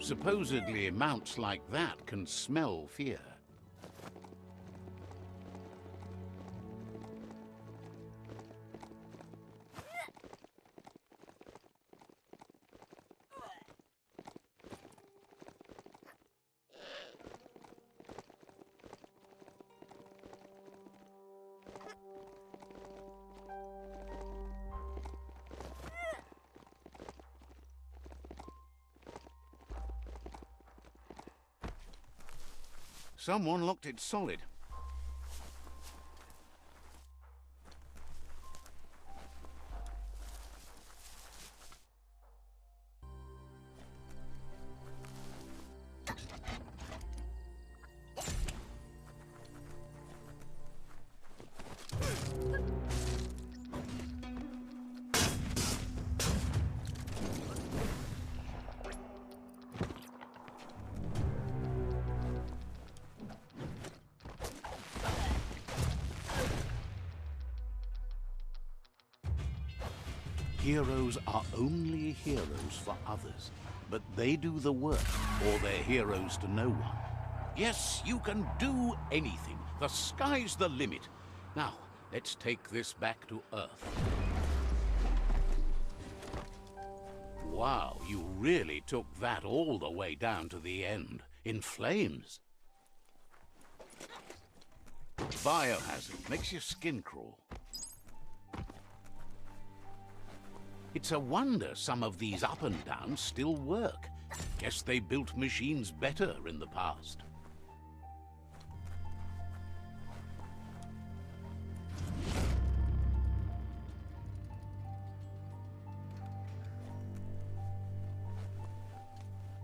Supposedly, mounts like that can smell fear. Someone locked it solid. Heroes are only heroes for others, but they do the work, or they're heroes to no one. Yes, you can do anything. The sky's the limit. Now, let's take this back to Earth. Wow, you really took that all the way down to the end, in flames. Biohazard makes your skin crawl. It's a wonder some of these up and downs still work. Guess they built machines better in the past.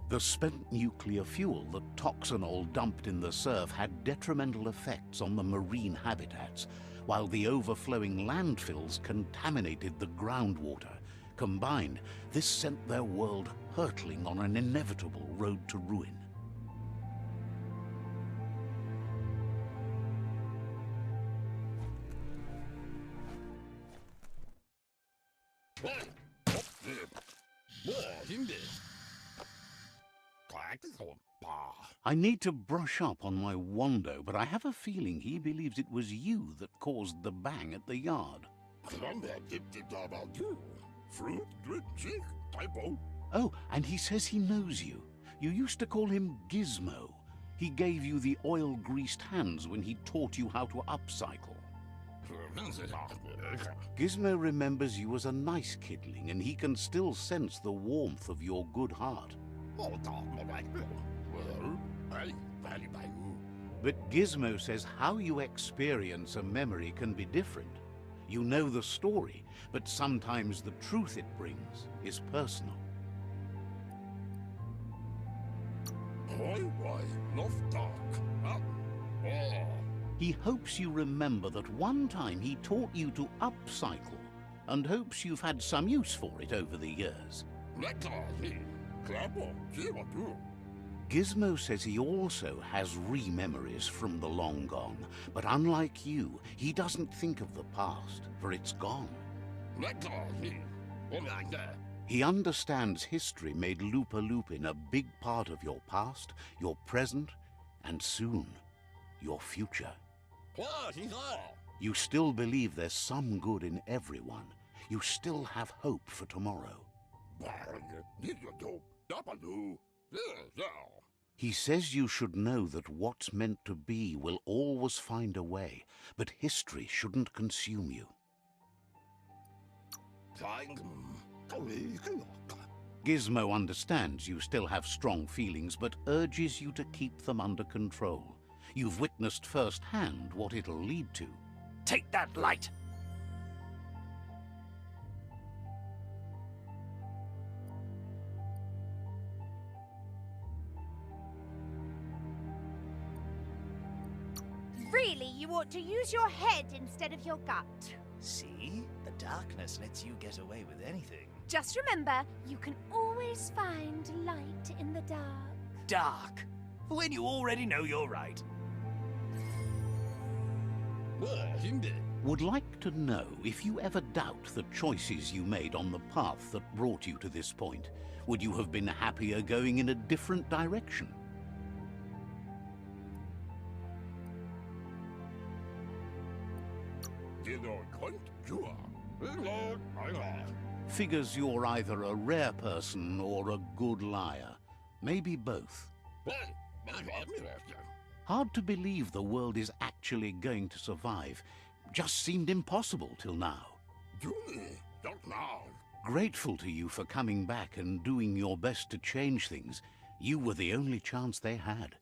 The spent nuclear fuel that Toxanol dumped in the surf had detrimental effects on the marine habitats, while the overflowing landfills contaminated the groundwater. Combined, this sent their world hurtling on an inevitable road to ruin. I need to brush up on my Wando, but I have a feeling he believes it was you that caused the bang at the yard. Oh, and he says he knows you. You used to call him Gizmo. He gave you the oil-greased hands when he taught you how to upcycle. Gizmo remembers you as a nice kidling, and he can still sense the warmth of your good heart. But Gizmo says how you experience a memory can be different. You know the story, but sometimes the truth it brings is personal. He hopes you remember that one time he taught you to upcycle, and hopes you've had some use for it over the years. Gizmo says he also has re-memories from the long gone, but unlike you, he doesn't think of the past, for it's gone. He understands history made Lupa-Lupin a big part of your past, your present, and soon, your future. You still believe there's some good in everyone. You still have hope for tomorrow. He says you should know that what's meant to be will always find a way, but history shouldn't consume you. Gizmo understands you still have strong feelings, but urges you to keep them under control. You've witnessed firsthand what it'll lead to. Take that, Light! Really, you ought to use your head instead of your gut. See? The darkness lets you get away with anything. Just remember, you can always find light in the dark. Dark? When you already know you're right. Would like to know if you ever doubt the choices you made on the path that brought you to this point. Would you have been happier going in a different direction? Figures you're either a rare person or a good liar. Maybe both. Hard to believe the world is actually going to survive. Just seemed impossible till now. Grateful to you for coming back and doing your best to change things. You were the only chance they had.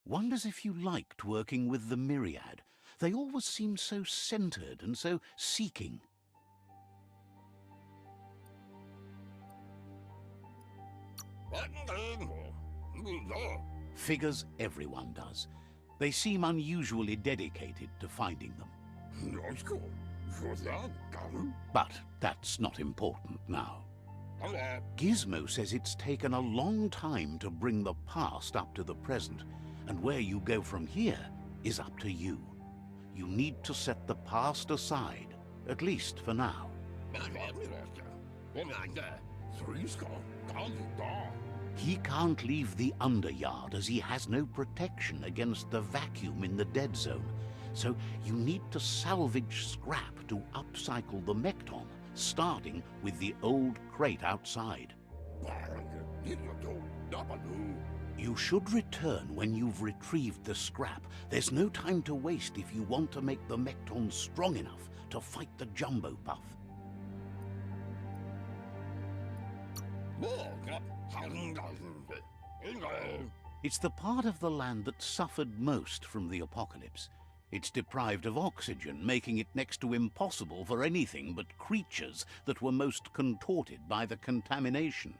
Wonders if you liked working with the Myriad. They always seemed so centered and so seeking. Figures everyone does. They seem unusually dedicated to finding them. But that's not important now. Gizmo says it's taken a long time to bring the past up to the present, and where you go from here is up to you. You need to set the past aside, at least for now. He can't leave the Underyard as he has no protection against the vacuum in the dead zone, so you need to salvage scrap to upcycle the Mekton, starting with the old crate outside. You should return when you've retrieved the scrap. There's no time to waste if you want to make the Mekton strong enough to fight the Jumbo Puff. It's the part of the land that suffered most from the apocalypse. It's deprived of oxygen, making it next to impossible for anything but creatures that were most contorted by the contamination.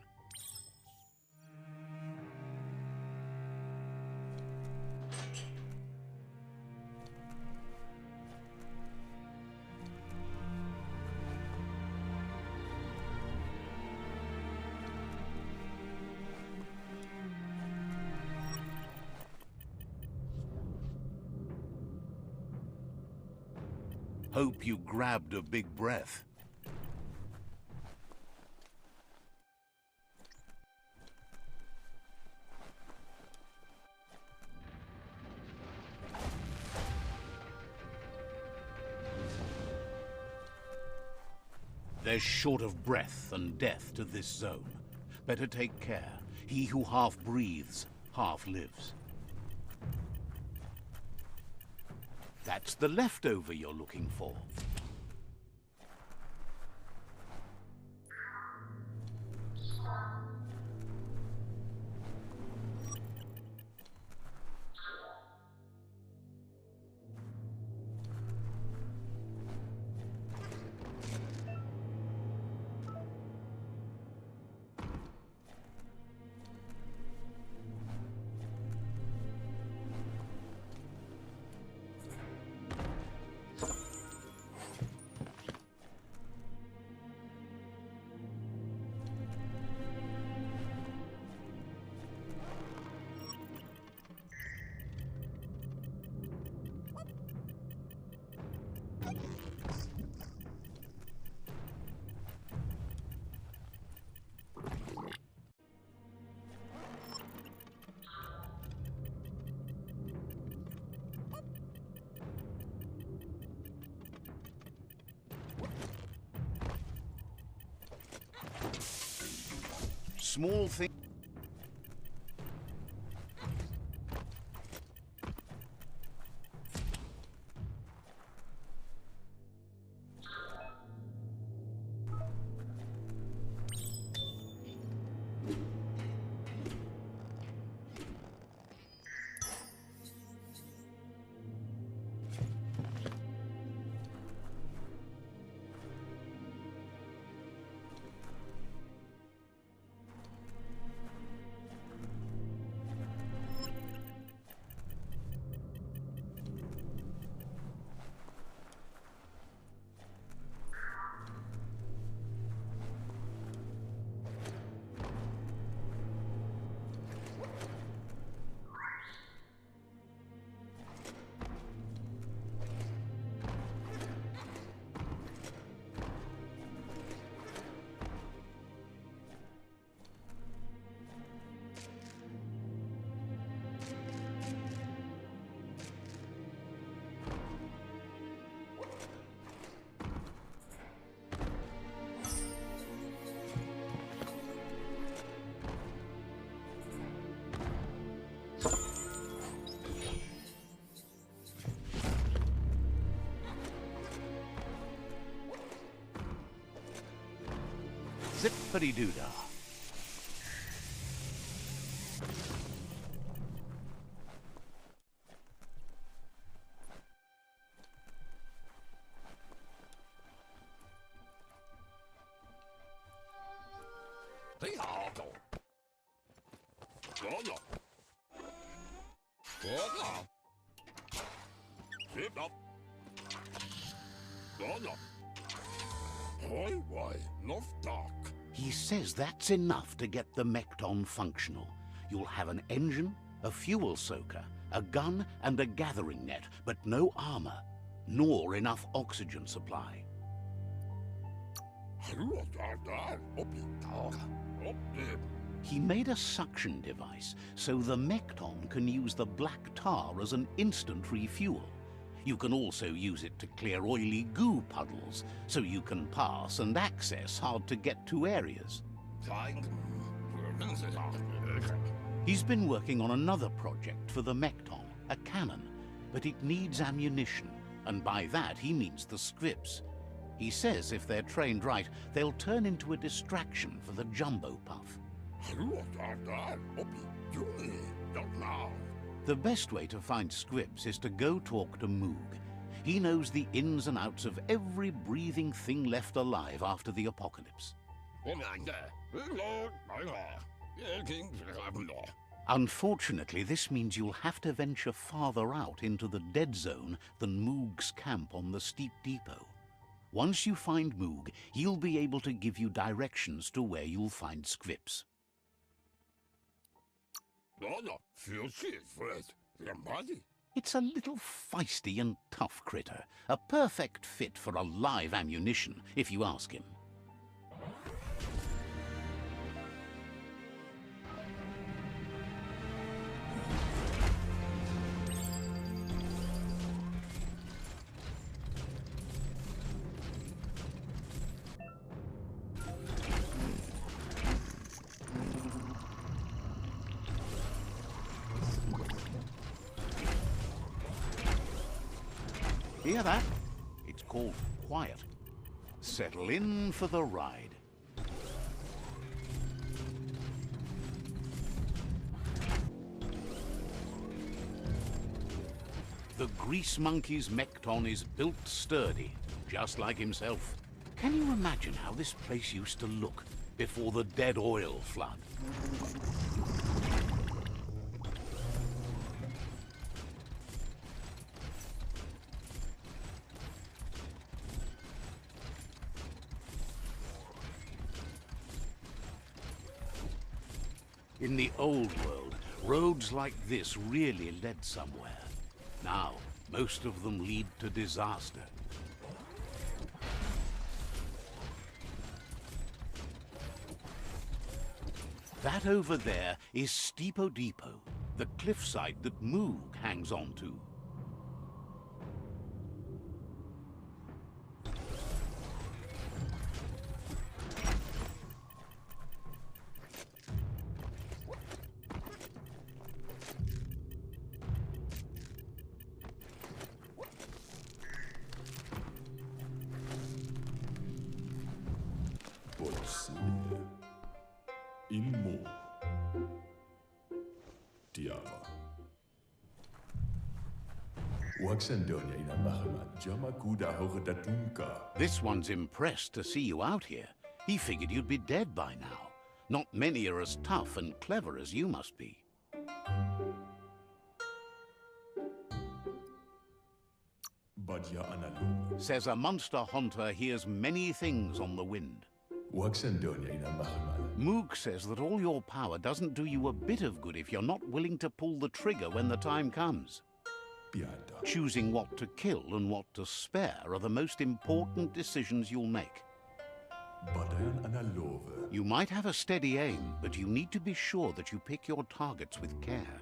Hope you grabbed a big breath. There's short of breath and death to this zone. Better take care. He who half breathes, half lives. That's the leftover you're looking for. Small thing. Zippity-doo-dah. He says that's enough to get the Mekton functional. You'll have an engine, a fuel soaker, a gun, and a gathering net, but no armor, nor enough oxygen supply. He made a suction device, so the Mekton can use the black tar as an instant refuel. You can also use it to clear oily goo puddles, so you can pass and access hard-to-get-to areas. He's been working on another project for the Mekton, a cannon, but it needs ammunition, and by that he means the scripts. He says if they're trained right, they'll turn into a distraction for the Jumbo Puff. The best way to find scripts is to go talk to Moog. He knows the ins and outs of every breathing thing left alive after the apocalypse. Unfortunately, this means you'll have to venture farther out into the dead zone than Moog's camp on the steep depot. Once you find Moog, he'll be able to give you directions to where you'll find scripts. It's a little feisty and tough critter, a perfect fit for a live ammunition, if you ask him. Hear that? It's called quiet. Settle in for the ride. The Grease Monkey's Mekton is built sturdy, just like himself. Can you imagine how this place used to look before the dead oil flood? In the old world, roads like this really led somewhere. Now, most of them lead to disaster. That over there is Steepo Depot, the cliffside that Moog hangs on to. This one's impressed to see you out here. He figured you'd be dead by now. Not many are as tough and clever as you must be. Says a monster hunter hears many things on the wind. Moog says that all your power doesn't do you a bit of good if you're not willing to pull the trigger when the time comes. Choosing what to kill and what to spare are the most important decisions you'll make. You might have a steady aim, but you need to be sure that you pick your targets with care.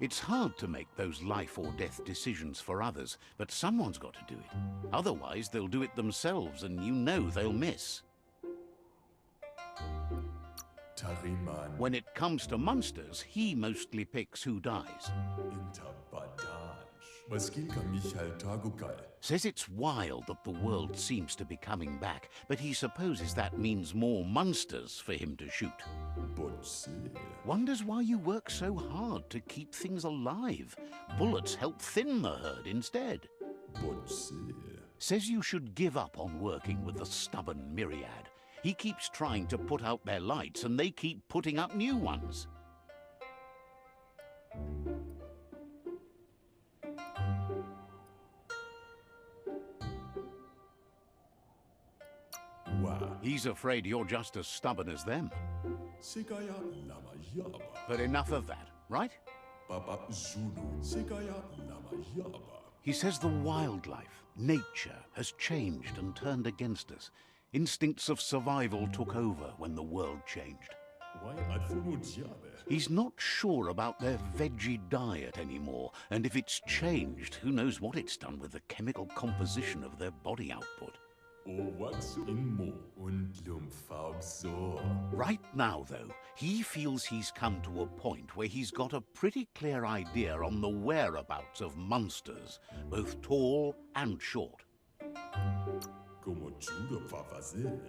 It's hard to make those life or death decisions for others, but someone's got to do it. Otherwise, they'll do it themselves, and you know they'll miss. When it comes to monsters, he mostly picks who dies. Says it's wild that the world seems to be coming back, but he supposes that means more monsters for him to shoot. Wonders why you work so hard to keep things alive. Bullets help thin the herd instead. Says you should give up on working with the stubborn myriad. He keeps trying to put out their lights and they keep putting up new ones. He's afraid you're just as stubborn as them. But enough of that, right? He says the wildlife, nature, has changed and turned against us. Instincts of survival took over when the world changed. He's not sure about their veggie diet anymore, and if it's changed, who knows what it's done with the chemical composition of their body output. Right now, though, he feels he's come to a point where he's got a pretty clear idea on the whereabouts of monsters, both tall and short.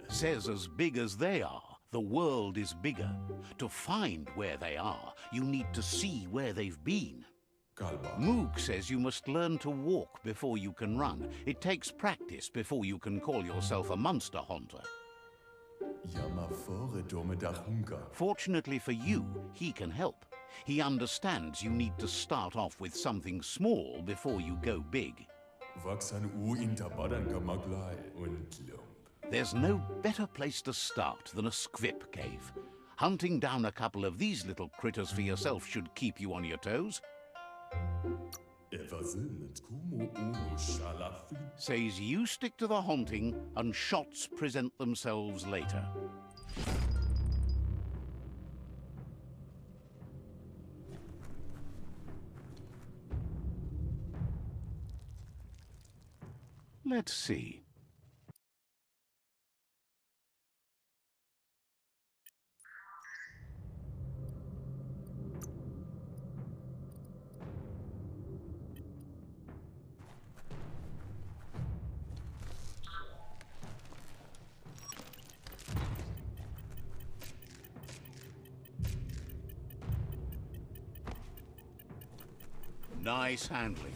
Says as big as they are, the world is bigger. To find where they are, you need to see where they've been. Moog says you must learn to walk before you can run. It takes practice before you can call yourself a monster hunter. Fortunately for you, he can help. He understands you need to start off with something small before you go big. There's no better place to start than a squip cave. Hunting down a couple of these little critters for yourself should keep you on your toes. Says you stick to the hunting and shots present themselves later. Let's see. Nice handling.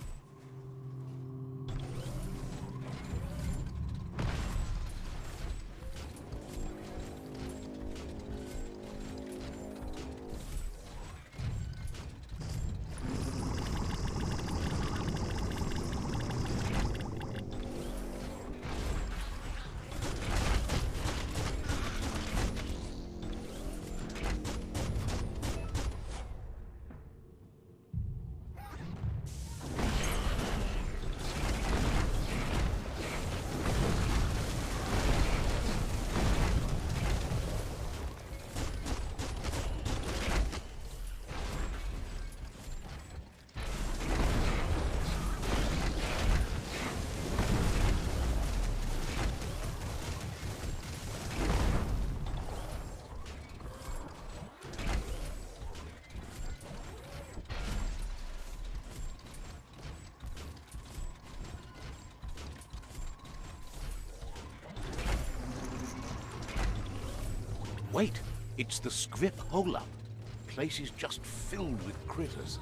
Wait, it's the scrip hole-up. Place is just filled with critters.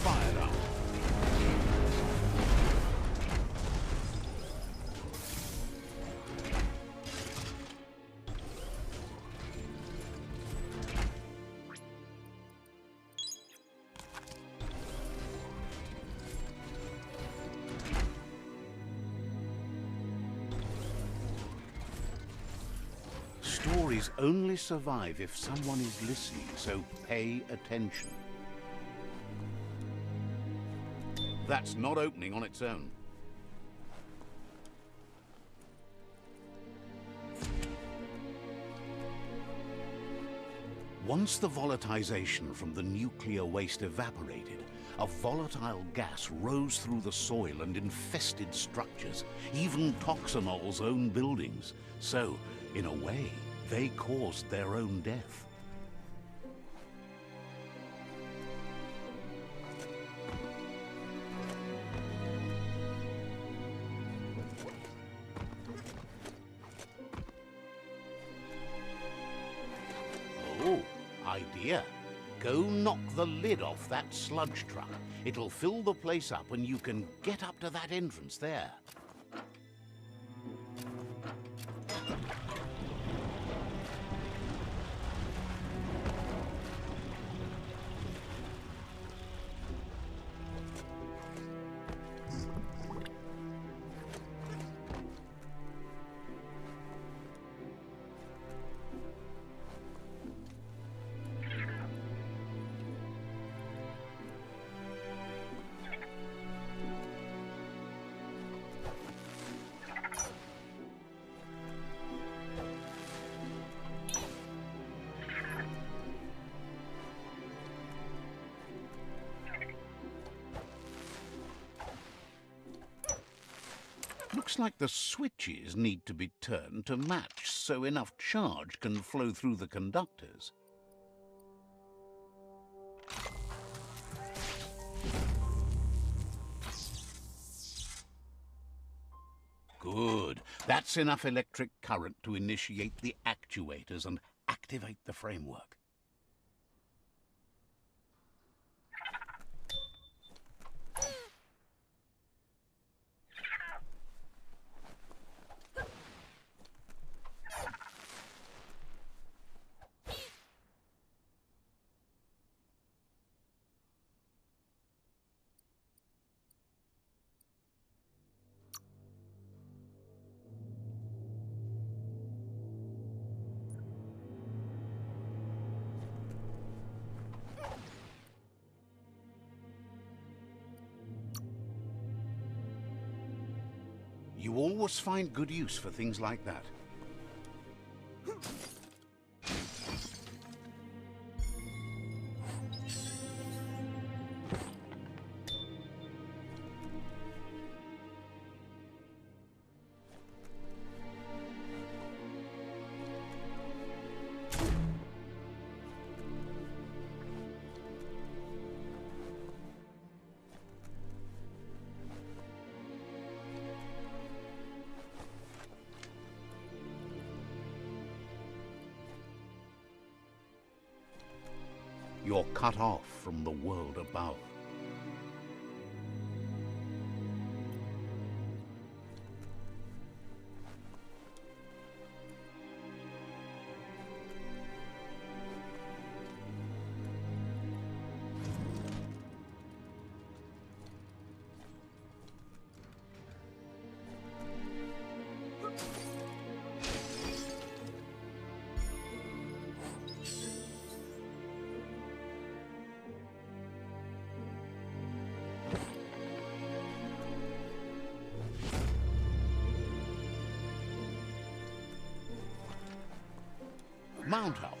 Fired up. Stories only survive if someone is listening, so pay attention. That's not opening on its own. Once the volatilization from the nuclear waste evaporated, a volatile gas rose through the soil and infested structures, even Toxanol's own buildings. So, in a way, they caused their own death. Oh, idea. Go knock the lid off that sludge truck. It'll fill the place up and you can get up to that entrance there. Looks like the switches need to be turned to match so enough charge can flow through the conductors. Good. That's enough electric current to initiate the actuators and activate the framework. You always find good use for things like that. You're cut off from the world above. Mount up.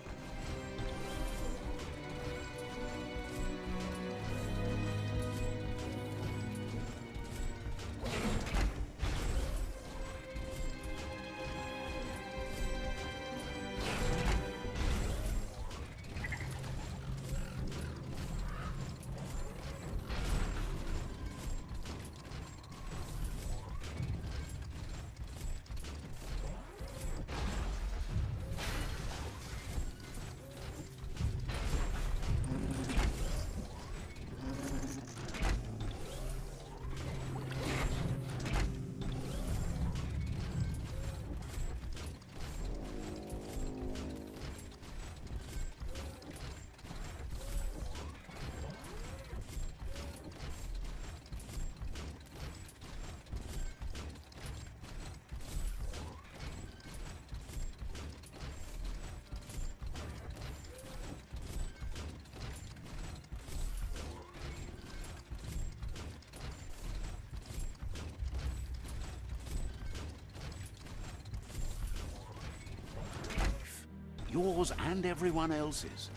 yours and everyone else's.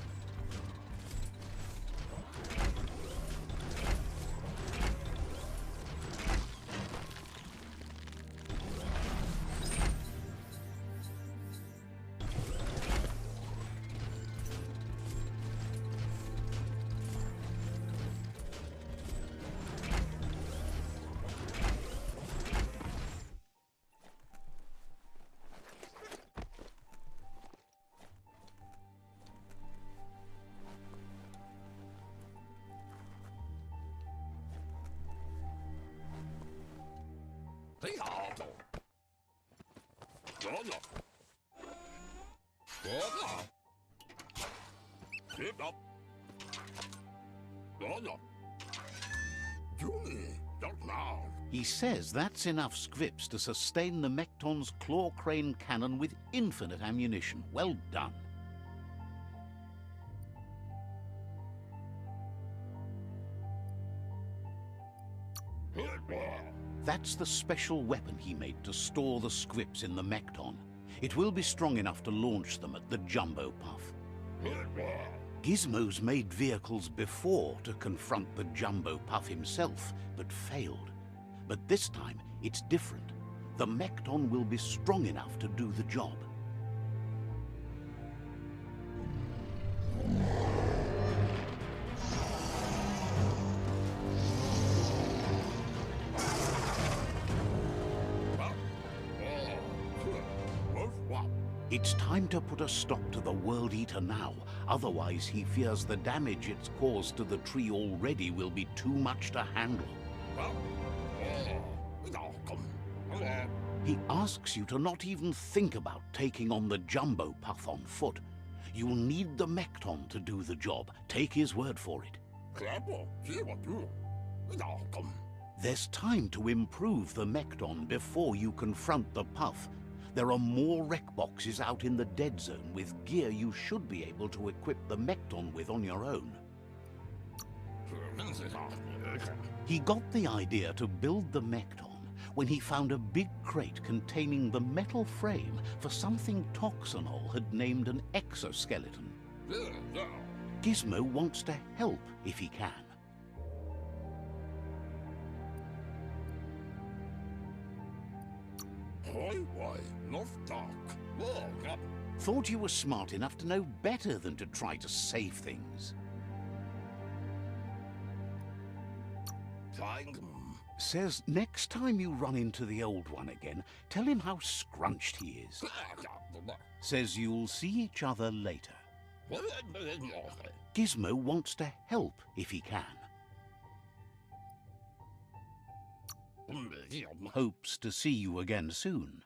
He says that's enough scripts to sustain the Mekton's claw crane cannon with infinite ammunition. Well done. That's the special weapon he made to store the scripts in the Mekton. It will be strong enough to launch them at the Jumbo Puff. Gizmo's made vehicles before to confront the Jumbo Puff himself, but failed. But this time, it's different. The Mekton will be strong enough to do the job. It's time to put a stop to the World Eater now. Otherwise, he fears the damage it's caused to the tree already will be too much to handle. He asks you to not even think about taking on the Jumbo Puff on foot. You'll need the Mekton to do the job. Take his word for it. There's time to improve the Mekton before you confront the Puff. There are more wreck boxes out in the dead zone with gear you should be able to equip the Mekton with on your own. He got the idea to build the Mekton when he found a big crate containing the metal frame for something Toxanol had named an exoskeleton. Gizmo wants to help if he can. Thought you were smart enough to know better than to try to save things. Says next time you run into the old one again, tell him how scrunched he is. Says you'll see each other later. Gizmo wants to help if he can. Hopes to see you again soon.